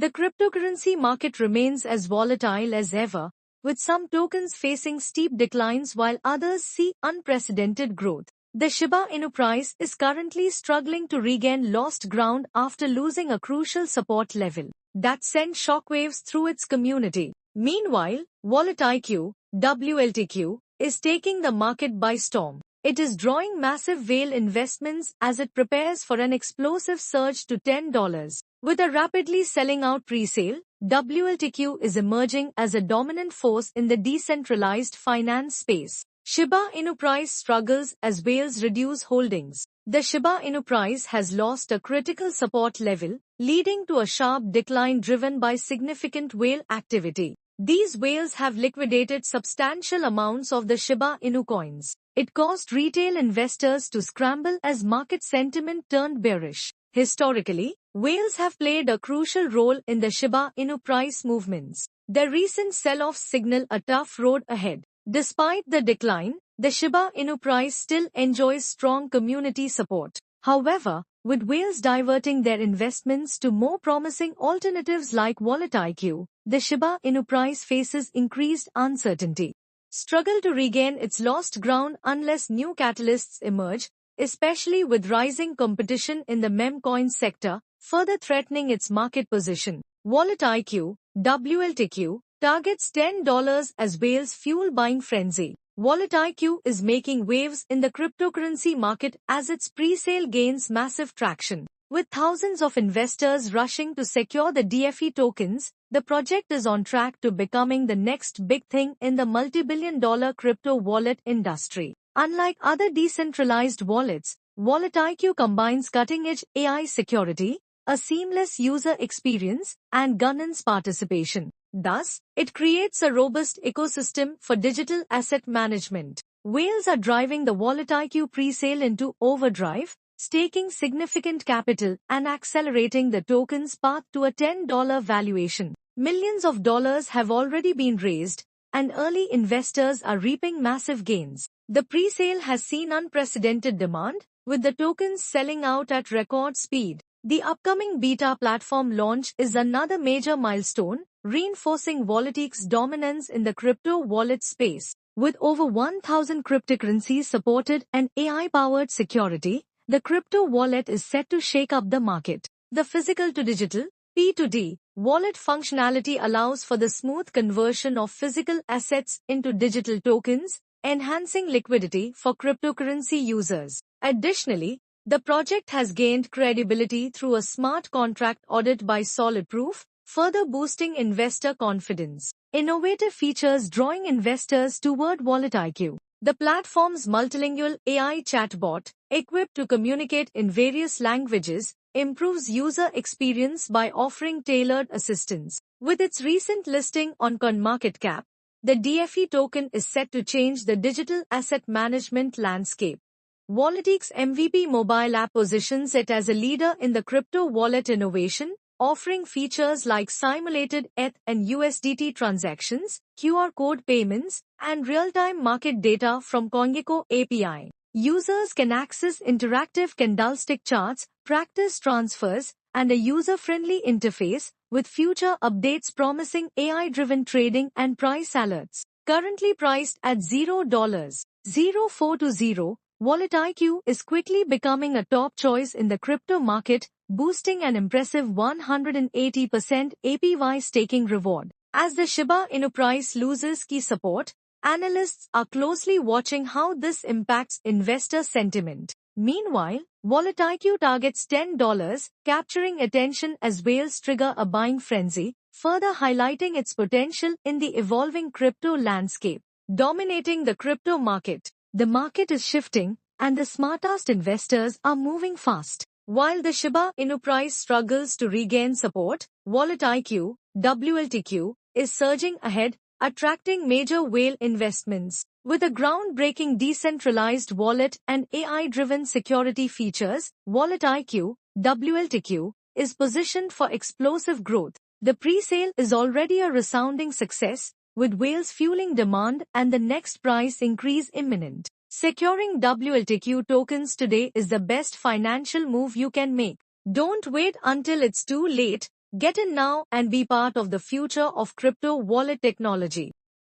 The cryptocurrency market remains as volatile as ever, with some tokens facing steep declines while others see unprecedented growth. The Shiba Inu price is currently struggling to regain lost ground after losing a crucial support level that sent shockwaves through its community. Meanwhile, VolatiQ, WLTQ, is taking the market by storm. It is drawing massive whale investments as it prepares for an explosive surge to $10. With a rapidly selling out pre-sale, WLTQ is emerging as a dominant force in the decentralized finance space. Shiba Inu price struggles as whales reduce holdings. The Shiba Inu price has lost a critical support level, leading to a sharp decline driven by significant whale activity. These whales have liquidated substantial amounts of the Shiba Inu coins. It caused retail investors to scramble as market sentiment turned bearish. Historically, whales have played a crucial role in the Shiba Inu price movements. The recent sell-offs signal a tough road ahead. Despite the decline, the Shiba Inu price still enjoys strong community support. However, with whales diverting their investments to more promising alternatives like VolatiQ, the Shiba Inu price faces increased uncertainty. Struggle to regain its lost ground unless new catalysts emerge, especially with rising competition in the meme coin sector, further threatening its market position. VolatiQ, WLTQ, targets $10 as whales fuel buying frenzy. VolatiQ is making waves in the cryptocurrency market as its pre-sale gains massive traction. With thousands of investors rushing to secure the DFE tokens, the project is on track to becoming the next big thing in the multi-billion-dollar crypto wallet industry. Unlike other decentralized wallets, VolatiQ combines cutting-edge AI security, a seamless user experience, and governance participation. Thus, it creates a robust ecosystem for digital asset management. Whales are driving the VolatiQ pre-sale into overdrive, staking significant capital and accelerating the token's path to a $10 valuation. Millions of dollars have already been raised, and early investors are reaping massive gains. The pre-sale has seen unprecedented demand, with the tokens selling out at record speed. The upcoming beta platform launch is another major milestone, reinforcing VolatiQ's dominance in the crypto wallet space. With over 1,000 cryptocurrencies supported and AI-powered security, the crypto wallet is set to shake up the market. The physical-to-digital (P2D) wallet functionality allows for the smooth conversion of physical assets into digital tokens, enhancing liquidity for cryptocurrency users. Additionally, the project has gained credibility through a smart contract audit by SolidProof, further boosting investor confidence. Innovative features drawing investors toward VolatiQ. The platform's multilingual AI chatbot, equipped to communicate in various languages, improves user experience by offering tailored assistance. With its recent listing on CoinMarketCap, the DFE token is set to change the digital asset management landscape. VolatiQ's MVP mobile app positions it as a leader in the crypto wallet innovation, offering features like simulated ETH and USDT transactions, QR code payments, and real-time market data from CoinGecko API. Users can access interactive candlestick charts, practice transfers, and a user-friendly interface, with future updates promising AI-driven trading and price alerts. Currently priced at $0.0420, VolatiQ is quickly becoming a top choice in the crypto market, boosting an impressive 180% APY staking reward. As the Shiba Inu price loses key support, analysts are closely watching how this impacts investor sentiment. Meanwhile, VolatiQ targets $10, capturing attention as whales trigger a buying frenzy, further highlighting its potential in the evolving crypto landscape. Dominating the crypto market, the market is shifting, and the smartest investors are moving fast. While the Shiba Inu price struggles to regain support, VolatiQ, WLTQ, is surging ahead, attracting major whale investments. With a groundbreaking decentralized wallet and AI-driven security features, VolatiQ, WLTQ, is positioned for explosive growth. The pre-sale is already a resounding success, with whales fueling demand and the next price increase imminent. Securing WLTQ tokens today is the best financial move you can make. Don't wait until it's too late. Get in now and be part of the future of crypto wallet technology.